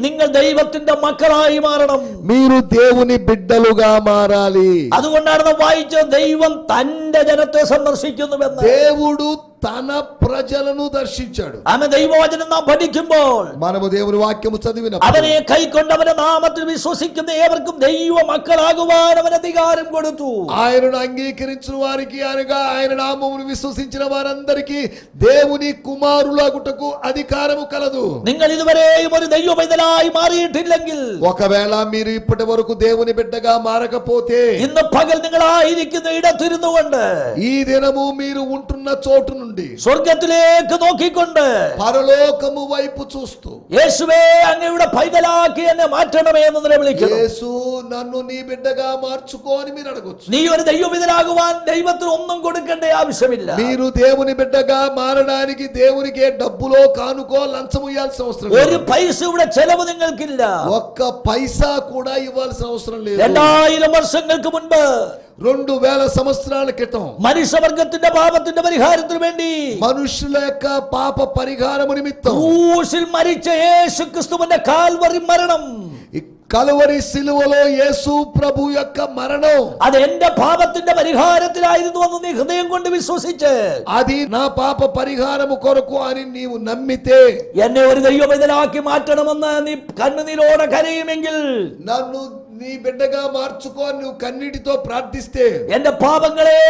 നിങ്ങൾ ദൈവത്തിന്റെ മക്കളായി മാറണം. మీరు దేవుని బిడ్డలుగా మారాలి. അതുകൊണ്ടാണ് നാം വായിച്ചത് ദൈവം തന്റെ ജനത്തെ സന്ദർശിക്കുന്നുവെന്ന്. దేవుడు తన ప్రజలను దర్శించాడు. ആമേൻ. ദൈവവചനം നാം പഠിക്കുമ്പോൾ, మనము దేవుని వాక్యము చదివినప్పుడు അവനെ കൈക്കൊണ്ടവന്റെ നാമത്തിൽ വിശ്വസിക്കുന്ന ഏവർക്കും ദൈവ മക്കളാകുവാൻ അവൻ അധികാരം കൊടുത്തു. ఆయనను అంగీకరించిన వారికి, అనగా ఆయన నామమును విశ్వసించిన వారందరికీ దేవుని కుమారులాగుటకు అధికారము కలదు. നിങ്ങൾ ഇതുവരെയും ഒരു ദൈവ പൈതലായി മാറിയിട്ടില്ലെങ്കിൽ, ఒకవేళ మీరు ఇప్పటి వరకు దేవుని బిడ్డగా మారకపోతే, ഇന്ന് പകൽ നിങ്ങളായിരിക്കുന്ന ഇടത്തിരുന്നു കൊണ്ട്, ఈ దినము మీరు ఉంటున్న చోటు నుండి സ്വർഗത്തിലേക്ക് നോക്കിക്കൊണ്ട്, పరలోకము వైపు చూస్తూ, യേശുവേ അങ്ങയുടെ പൈതലാക്കി എന്നെ മാറ്റണമേ എന്ന് നിലവിളിക്കുന്നു. యేసు నన్ను నీ బిడ్డగా మార్చుకో అని మీరు అడగొచ్చు. നീ ഒരു ദൈവപിതനാകുവാൻ ദൈവത്തിന് ഒന്നും കൊടുക്കേണ്ട ആവശ്യമില്ല. మీరు దేవుని బిడ్డగా మారడానికి దేవునికి డబ్బులో కానుకో లంచము ఇవ్వాల్సిన అవసరం లేదు. ഒരു പൈസയുടെ ചെലവ് നിങ്ങൾക്കില്ല. ఒక్క పైసా కూడా ఇవ్వాల్సిన అవసరం లేదు. 2000 വർഷങ്ങൾക്ക് മുൻപ്, 2000 సంవత్సరాల క్రితం മനുഷ്യവർഗത്തിന്റെ പാപത്തിന്റെ പരിഹാരത്തിന് വേണ്ടി మనుషుల యొక్క పాప పరిహారము నిమిత్తం ക്രൂശിൽ മരിച്ച യേശു ക്രിസ്തുവിന്റെ കാൽവറി മരണം, ఈ కలువరి సిలువలో యేసు ప్రభు యొక్క మరణం, അത് എന്റെ പാപത്തിന്റെ പരിഹാരത്തിലായിരുന്നു എന്ന് നീ ഹൃദയം കൊണ്ട് വിശ്വസിച്ച്, అది నా పాప పరిహారము కొరకు అని నీవు నమ్మితే, എന്നെ ഒരു ദൈവപിതനാക്കി മാറ്റണമെന്ന് നീ കണ്ണുനീരോടെ കരയുമെങ്കിൽ, నన్ను నీ బిడ్డగా మార్చుకో నువ్వు కన్నీటితో ప్రార్థిస్తే, എന്റെ പാപങ്ങളെ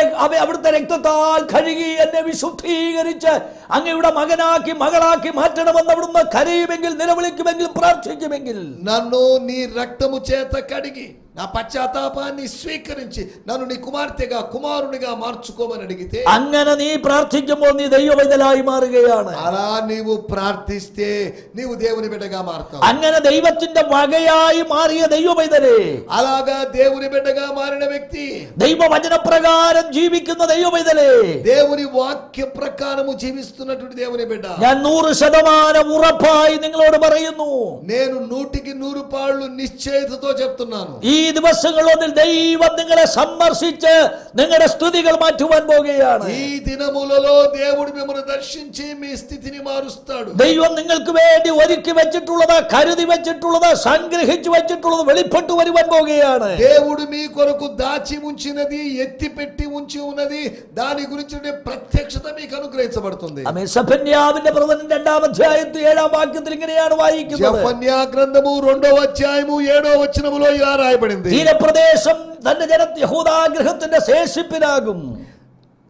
അവിടുത്തെ രക്തത്താൽ കഴുകി എന്നെ വിശുദ്ധീകരിച്ച് അങ്ങയുടെ മകനാക്കി മകളാക്കി മാറ്റണമെന്ന് അവിടുന്ന് കരയുമെങ്കിൽ, നിലവിളിക്കുമെങ്കിൽ, പ്രാർത്ഥിക്കുമെങ്കിൽ, నన్ను నీ రక్తము చేత కడిగి నా పశ్చాత్తాపాన్ని స్వీకరించి నన్ను నీ కుమార్తెగా కుమారునిగా మార్చుకోమని అడిగితే, അങ്ങനെ നീ പ്രാർത്ഥിക്കുമ്പോൾ നീ ദൈവപൈതലായി മാറുകയാണ്. అలా నీవు ప్రార్థిస్తే నీవు దేవుని బిడ్డగా మారుతావు. അങ്ങനെ ദൈവത്തിന്റെ വകയായി മാറിയ ദൈവപൈതലേ, అలాగా దేవుని బిడ్డగా మారిన వ్యక్తి, ദൈവവചനപ്രകാരം ജീവിക്കുന്ന ദൈവപൈതലേ, దేవుని వాక్య ప్రకారము జీవిస్తున్నటువంటి దేవుని బిడ్డ, ഞാൻ 100% ഉറപ്പായി നിങ്ങളോട് പറയുന്നു, నేను 100కి 100 నిశ్చయతతో చెప్తున్నాను, ഈ ദിവസങ്ങളൊന്നിൽ ദൈവം നിങ്ങളെ സന്ദർശിച്ച് നിങ്ങളുടെ സ്തുതികൾ മാറ്റുവാൻ പോകുകയാണ്. ఈ దినములలో దేవుడు మిమ్మల్ని దర్శించి మీ స్థితిని మారుస్తాడు. ദൈവം നിങ്ങൾക്ക് വേണ്ടി ഒരുക്കി വെച്ചിട്ടുള്ളത്, കരുതി വെച്ചിട്ടുള്ളത്, സംഗ്രഹിച്ചു വെച്ചിട്ടുള്ളത് വെളിപ്പെട്ടു വരുവാൻ പോകുകയാണ്. దేవుడు మీ కొరకు దాచి ఉంచినది, ఎత్తి పెట్టి ఉంచి ఉన్నది, దాని గురించి ప్రత్యక్షత మీకు అనుగ్రహించబడుతుంది. സെഫന്യാവിന്റെ പ്രവചനം 2-ാം അധ്യായത്തിൽ 7-ാം വാക്യത്തിൽ ഇങ്ങനെയാണ് വായിക്കുന്നത്. సెఫన్యా గ్రంథము 2వ అధ్యాయము 7వ వచనములో ఇలా రాయబడింది, തീരപ്രദേശം തന്റെ യഹൂദാഗൃഹത്തിന്റെ ശേഷിപ്പിനാകും.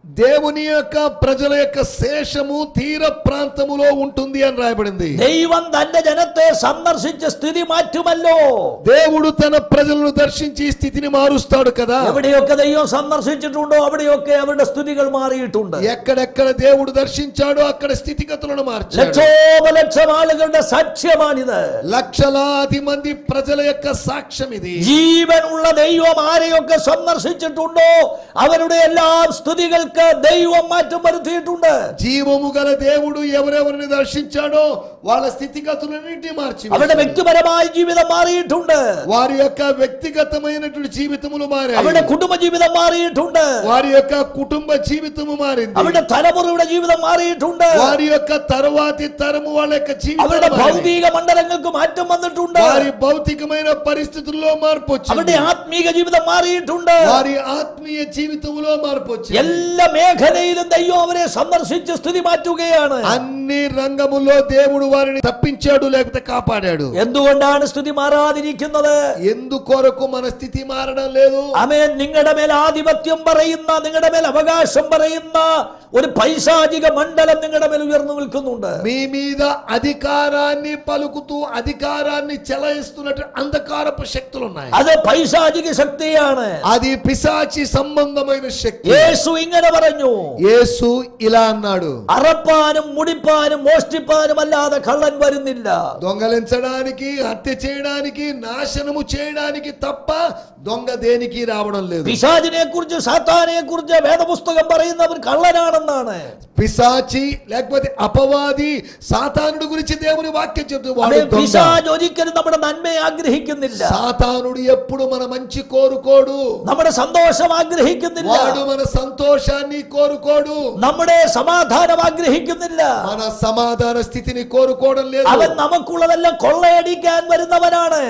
దేవుని యొక్క ప్రజల యొక్క శేషము తీర ప్రాంతములో ఉంటుంది అని రాయబడింది. ദൈവം തന്റെ ജനത്തെ സന്ദർശിച്ച് സ്ഥിതി മാറ്റുമല്ലോ. దేవుడు తన ప్రజలను దర్శించి స్థితిని మారుస్తాడు కదా. എവിടെയൊക്കെ ദൈവം സന്ദർശിച്ചിട്ടുണ്ടോ അവിടെയൊക്കെ അവരുടെ സ്ഥിതികൾ മാറിയിട്ടുണ്ട്. ఎక్కడెక్కడ దేవుడు దర్శించాడో అక్కడ స్థితిగతులను మార్చాడు. ലക്ഷോപലക്ഷം ആളുകളുടെ സാക്ഷ്യമാണിത്. లక్షలాది మంది ప్రజల యొక్క సాక్ష్యం ఇది. ജീവനുള്ള ദൈവം ആരെയൊക്കെ സന്ദർശിച്ചിട്ടുണ്ടോ അവരുടെ എല്ലാ സ്തുതികൾക്ക് ദൈവം മാറ്റം വരുത്തിയിട്ടുണ്ട്. జీవము గల దేవుడు ఎవరెవరిని దర్శించాడో వాళ్ళ స్థితిగతులన్నింటినీ మార్చి അവരുടെ വ്യക്തിപരമായ ജീവിതം മാറിയിട്ടുണ്ട്. వారి యొక్క వ్యక్తిగతమైనటువంటి జీవితములు మారాయి. അവരുടെ കുടുംബ ജീവിതം മാറിയിട്ടുണ്ട്. వారి యొక్క కుటుంబ జీవితము మారింది. അവരുടെ തലമുറയുടെ ജീവിതം മാറിയിട്ടുണ്ട്. వారి యొక్క తరువాతి తరము వాళ్ళ యొక్క അവരുടെ జీవితం ഭൗതിക മണ്ഡലങ്ങൾക്ക് മാറ്റം വന്നിട്ടുണ്ട്. వారి భౌతికమైన పరిస్థితుల్లో మార్పు వచ్చింది. അവരുടെ ആത്മീക ജീവിതം മാറിയിട്ടുണ്ട്. వారి ఆత్మీయ జీవితంలో మార్పు వచ్చింది. എല്ലാ മേഖലയിലും ദൈവം അവരെ സന്ദർശിച്ച് സ്ഥിതി മാറ്റുകയാണ്. అన్ని రంగముల్లో దేవుడు వారిని తప్పించాడు, లేకపోతే కాపాడాడు. എന്തുകൊണ്ടാണ് സ്ഥിതി മാറാതിരിക്കുന്നത്? ఎందుకొరకు మన స్థితి మారడం లేదు? ആമേൻ. നിങ്ങളുടെ മേൽ ആധിപത്യം പറയുന്ന, നിങ്ങളുടെ മേൽ അവകാശം പറയുന്ന ഒരു പൈശാചിക മണ്ഡലം നിങ്ങളുടെ മേൽ ഉയർന്നു നിൽക്കുന്നുണ്ട്. మీ మీద అధికారాన్ని పలుకుతూ అధికారాన్ని చెలాయిస్తున్నట్టు అంధకారపు శక్తులు ఉన్నాయి. അത് പൈശാചിക ശക്തിയാണ്. అది పిశాచి సంబంధమైన శక్తి. യേശു ഇങ്ങനെ പറഞ്ഞു, యేసు ఇలా అన్నాడు, അറപ്പാനും മുടിപ്പാനും മോഷ്ടിപ്പാനും അല്ലാതെ കള്ളൻ വരുന്നില്ല. దొంగలించడానికి, హత్య చేయడానికి, నాశనము చేయడానికి తప్ప దొంగ దేనికి రావడం లేదు. പിശാചിനെ കുറിച്ച്, സാത്താനെ കുറിച്ച് വേദപുസ്തകം പറയുന്നവൻ കള്ളനാണെന്നാണ്. పిశాచి లేకపోతే అపవాది సాతానుడు గురించి దేవుని వాక్యం చెప్తూ പിശാച് ഒരിക്കലും നമ്മുടെ നന്മയെ ആഗ്രഹിക്കുന്നില്ല. సాతానుడు ఎప్పుడు మన మంచి కోరుకోడు. നമ്മുടെ സന്തോഷം ആഗ്രഹിക്കുന്നില്ല. వాడు మన సంతోషాన్ని కోరుకోడు. നമ്മുടെ സമാധാനം ആഗ്രഹിക്കുന്നില്ല. మన సమాధాన స్థితిని కోరుకోవడం లేదు. അവൻ നമുക്കുള്ളതെല്ലാം കൊള്ളയടിക്കാൻ വരുന്നവനാണ്.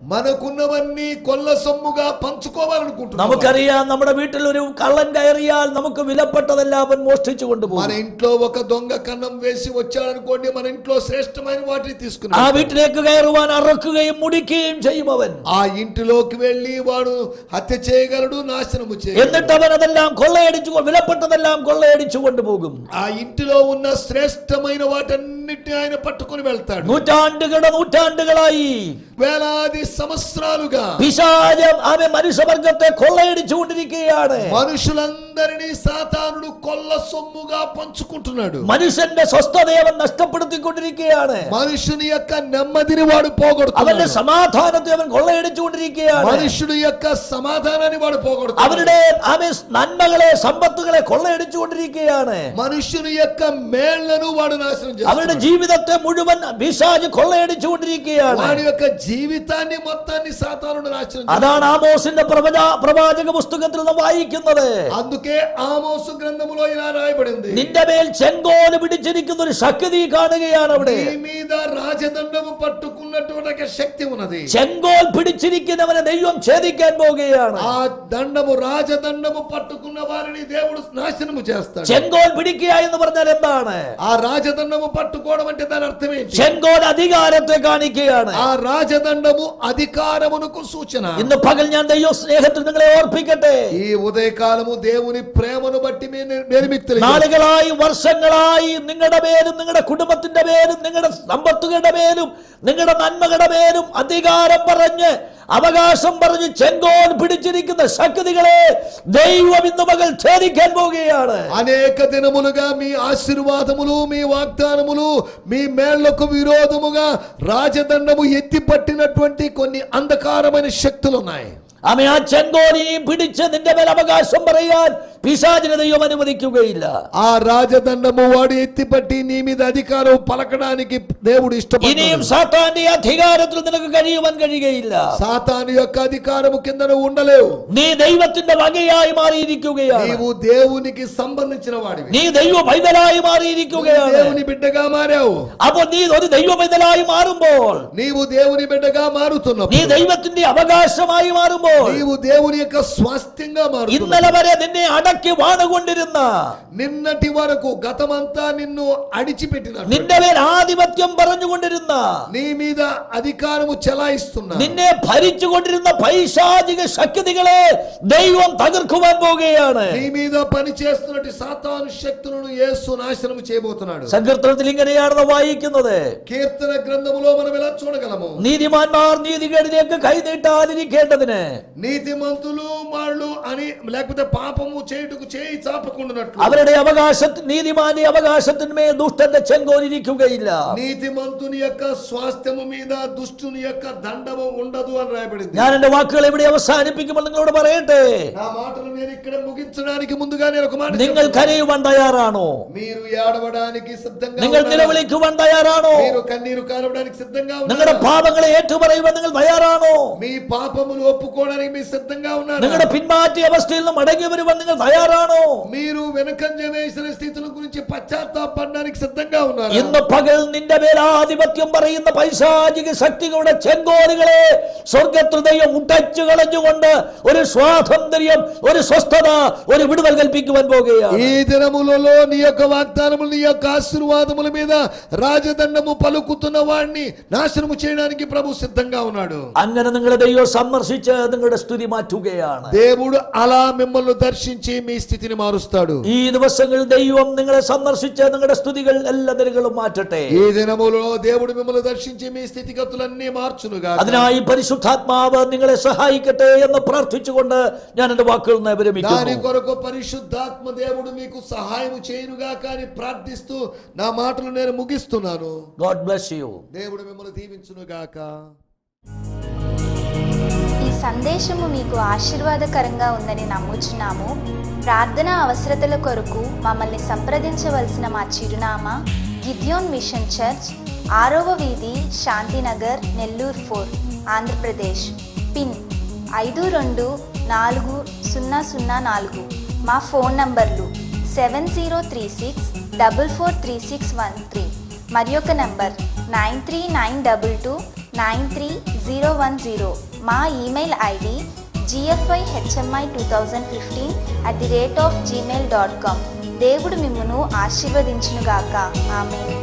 మనకున్నవన్నీ కొల్ల సొమ్ముగా పంచుకోవాలనుకుంటున్నాం. നമുക്കറിയാം, നമ്മുടെ വീട്ടിൽ ഒരു കള്ളൻ കയറിയാൽ നമുക്ക് വിലപ്പെട്ടതെല്ലാം അവൻ മോഷ്ടിച്ചു കൊണ്ടുപോകും. మన ఇంట్లో ఒక దొంగ కన్నం వేసి వచ్చాడనుకోండి, మన ఇంట్లో శ్రేష్టమైన వాటిని తీసుకుని ആ വീട്ടിലേക്ക് കയറുവാൻ അറക്കുകയും മുടിക്കുകയും ചെയ്യും അവൻ. ఆ ఇంటిలోకి వెళ్ళి వాడు హత్య చేయగలడు, నాశనము చేయగలడు. എന്നിട്ട് അവൻ അതെല്ലാം കൊള്ളയടിച്ചു, വിലപ്പെട്ടതെല്ലാം കൊള്ളയടിച്ചു കൊണ്ടുപോകും. ఆ ఇంటిలో ఉన్న శ్రేష్టమైన వాటన్నిటిని ఆయన పట్టుకొని వెళ్తాడు. നൂറ്റാണ്ടുകളായി వేలాది సంవత్సరాలుగా പിശാചം ആമേ മനുഷ്യവർഗത്തെ കൊള്ളയടിച്ചുകൊണ്ടിരിക്കുകയാണ്. మనుషులందరినీ సాతానుడు కొల్ల సొమ్ముగా పంచుకుంటున్నాడు. മനുഷ്യന്റെ സ്വസ്ഥതയെ അവൻ നഷ്ടപ്പെടുത്തിക്കൊണ്ടിരിക്കുകയാണ്. మనుషుని యొక్క నెమ్మదిని వాడు పోగొడుతున్నాడు. അവന്റെ സമാധാനത്തെ അവൻ കൊള്ളയടിച്ചുകൊണ്ടിരിക്കുകയാണ്. మనుషుని యొక్క సమాధానాన్ని వాడు పోగొడుతున్నాడు. അവരുടെ ആമേ നന്മകളെ, സമ്പത്തുകളെ കൊള്ളയടിച്ചുകൊണ്ടിരിക്കുകയാണ്. మనుషుని యొక్క మేళ్లను వాడు నాశనం చేస్తాడు. അവരുടെ ജീവിതത്തെ മുഴുവൻ പിശാച് കൊള്ളയടിച്ചുകൊണ്ടിരിക്കുകയാണ്. వాడి యొక్క జీవితాన్ని మొత్తాన్ని సాతానుడు నాశనం చేస్తాడు. അതാണ് ആമോസിന്റെ പ്രവാചക പുസ്തകത്തിൽ നാം വായിക്കുന്നത്. అందుకే ఆమోసు గ్రంథములో ఇలా రాయబడింది, നിന്റെ മേൽ ചെങ്കോല് പിടിച്ചിരിക്കുന്ന ഒരു ശക്തി കാണുകയാണ്. അവിടെ నీ మీద రాజదండము పట్టుకున్నటువంటి ఒక శక్తి ఉన్నది. ചെങ്കോൽ പിടിച്ചിരിക്കുന്നവനെ ദൈവം ഛേദിക്കാൻ പോകുകയാണ്. ఆ దండము, రాజదండము పట్టుకున్న వారిని దేవుడు నాశనము చేస్తాడు. ചെങ്കോൽ പിടിക്കുക എന്ന് പറഞ്ഞാൽ എന്താണ്? ఆ రాజదండము పట్టుకోవడం అంటే దాని అర్థం ఏంటి? ചെങ്കോൽ അധികാരത്തെ കാണിക്കുകയാണ്. ఆ రాజదండము అధికారమునకు సూచన. ഇന്ന് പകൽ ഞാൻ ദൈവ സ്നേഹത്തിൽ നിങ്ങളെ ഓർപ്പിക്കട്ടെ. ఈ ఉదయకాలము దేవుని ప్రేమను బట్టి నేను మీకు తెలియజేస్తాను. നാളുകളായി വർഷങ്ങളായി നിങ്ങളുടെ പേരും നിങ്ങളുടെ കുടുംബത്തിന്റെ പേരും നിങ്ങളുടെ സമ്പത്തുകളുടെ പേരും നിങ്ങളുടെ നന്മകളുടെ പേരും അധികാരം പറഞ്ഞ് അവകാശം പറഞ്ഞ് ചെങ്കോൽ പിടിച്ചിരിക്കുന്ന శక్తిകളെ దైవం ఇన్న మగల్ ఛేదిക്കാൻ పోగేయాడు. అనేక దినములుగా మీ ఆశీర్వాదములు మీ వాగ్దానములు మీ మేళ్లకు విరోధముగా రాజదండము ఎత్తి పట్టినటువంటి కొన్ని అంధకారమైన శక్తులు ఉన్నాయి. ആമേ ആ ചെങ്കോലിനെയും പിടിച്ച് നിന്റെ മേൽ അവകാശം പറയാൻ പിശാചിനെ ദൈവം അനുവദിക്കുകയില്ല. ఆ రాజదండము వాడు ఎత్తిపట్టి నీ మీద అధికారం పలకడానికి దేవుడు ఇష్టపడతాడు. ഇനിയും സാത്താന്റെ അധികാരത്തിൽ നിനക്ക് കഴിയുവാൻ കഴിയുകയില്ല. సాతాను యొక్క అధికారము కింద నువ్వు ఉండలేవు. നീ ദൈവത്തിന്റെ വകയായി മാറിയിരിക്കുകയാണ്. నీవు దేవునికి సంబంధించిన వాడివి. നീ ദൈവ പൈതലായി മാറിയിരിക്കുകയാണ്. దేవుని బిడ్డగా మారావు. അപ്പോൾ നീ ഒരു ദൈവ പൈതലായി മാറുമ്പോൾ నీవు దేవుని బిడ్డగా మారుతున్నావు. നീ ദൈവത്തിന്റെ അവകാശമായി മാറുമ്പോൾ నీవు దేవుని యొక్క స్వాస్థ్యంగా మారుతున్నావు. ഇന്നലെ വരെ നിന്നെ അടക്കി വാണുകൊണ്ടിരുന്ന నిన్నటి వరకు గతమంతా నిన్ను అడిచిపెట్టినాడు. നിന്റെ മേൽ ആധിപത്യം പറഞ്ഞുകൊണ്ടിരുന്ന నీ మీద అధికారము చెలాయిస్తున్నా നിന്നെ ഭരിച്ചുകൊണ്ടിരുന്ന പൈശാചിക ശക്തികളെ ദൈവം തകർക്കുവാൻ പോകുകയാണ്. నీ మీద పని చేస్తున్నటి సాతాను శక్తులను యేసు నాశనం చేయబోతున్నాడు. സങ്കീർത്തനത്തിൽ ഇങ്ങനെയാണ് വായിക്കുന്നത്. కీర్తన గ్రంథములో మనం ఇలా చూడగలము. നീതിമാന്മാർ നീതികേടിലേക്ക് കൈനീട്ടാതിരിക്കേണ്ടതിന് నీతిమంతులు వాళ్ళు అని లేకపోతే పాపము చేయుటకు చేయి చాపకుండానట్లు അവരുടെ അവകാശത്തിൽ നീതിമാന്റെ അവകാശത്തിന്മേൽ ദുഷ്ടന്റെ ചെങ്കോലിരിക്കുകയില്ല. నీతిమంతుని యొక్క స్వాస్థ్యము మీద దుష్టుని యొక్క దండము ఉండదు అని రాయబడింది. ഞാൻ എന്റെ വാക്കുകൾ ഇവിടെ അവസാനിപ്പിക്കുമ്പോൾ നിങ്ങളോട് പറയട്ടെ, నా మాటలు నేను ఇక్కడ ముగించడానికి ముందుగా నేను ఒక మాట നിങ്ങൾ കരയുവാൻ തയ്യാറാണോ? మీరు ఏడవడానికి సిద్ధంగా നിങ്ങൾ നിലവിളിക്കുവാൻ തയ്യാറാണോ? మీరు కన్నీరు కారవడానికి సిద్ధంగా നിങ്ങളുടെ പാപങ്ങളെ ഏറ്റുപറയുവാൻ നിങ്ങൾ തയ്യാറാണോ? మీ పాపములు ఒప్పుకోవడానికి మీరు సిద్ధంగా ఉన్నారు. നിങ്ങളുടെ പിന്മാറ്റിയ അവസ്ഥയിൽ നിന്ന് മടങ്ങി വരുവാൻ നിങ്ങൾ തയ്യാറാണോ? మీరు వెనకంజ వేసిన స్థితుల గురించి పశ్చాత్తాపడడానికి సిద్ధంగా ఉన్నారు. ഇന്ന് പകൽ നിന്റെ മേൽ ആധിപത്യം പറയുന്ന പൈശാചിക ശക്തികളുടെ ചെങ്കോലുകളെ സ്വർഗ്ഗത്തിൽ ദൈവം ഉടച്ചു കളഞ്ഞുകൊണ്ട് ഒരു സ്വാതന്ത്ര്യം, ഒരു സ്വസ്ഥത, ഒരു വിടുതൽ കൽപ്പിക്കുവാൻ പോകുകയാണ്. ఈ దినములలో నీ యొక్క వాగ్దానములు నీ యొక్క ఆశీర్వాదముల మీద రాజదండము పలుకుతున్న వాడిని నాశనము చేయడానికి ప్రభు సిద్ధంగా ఉన్నాడు. അങ്ങനെ നിങ്ങളുടെ ദൈവം സന്ദർശിച്ച് നിങ്ങളുടെ സ്ഥിതി മാറ്റുകയാണ്. దేవుడు అలా మిమ్మల్ని దర్శించి మీ స్థితిని మారుస్తాడు. ഈ ദിവസങ്ങളിൽ ദൈവം നിങ്ങളെ സന്ദർശിച്ച് നിങ്ങളുടെ സ്തുതികൾ എല്ലാ നിലകളും മാറ്റട്ടെ. ఈ దినములో దేవుడు మిమ్మల్ని దర్శించి మీ స్థితిగతులన్నీ మార్చునుగాక. അതിനായി പരിശുദ്ധാത്മാവ് നിങ്ങളെ സഹായിക്കട്ടെ എന്ന് പ്രാർത്ഥിച്ചുകൊണ്ട് ഞാൻ എന്റെ വാക്കുകൾ దాని വിരമിക്കുന്നു. కొరకు పరిశుద్ధాత్మ దేవుడు మీకు సహాయం చేయునుగాక అని ప్రార్థిస్తూ నా మాటలు నేను ముగిస్తున్నాను. God bless you. దేవుడు మిమ్మల్ని దీవించునుగాక. ఈ సందేశము మీకు ఆశీర్వాదకరంగా ఉందని నమ్ముచున్నాము. ప్రార్థన అవసరతల కొరకు మమ్మల్ని సంప్రదించవలసిన మా చిరునామా గిద్యోన్ మిషన్ చర్చ్, 6వ వీధి, శాంతినగర్, నెల్లూరు 4, ఆంధ్రప్రదేశ్. పిన్ 524004. మా ఫోన్ నంబర్లు 7036443613 మరి ఒక నంబర్ 9392293010. మా ఈమెయిల్ ఐడి gfihmi2015@gmail.com. దేవుడు మిమ్మును ఆశీర్వదించునుగాక. ఆమేన్.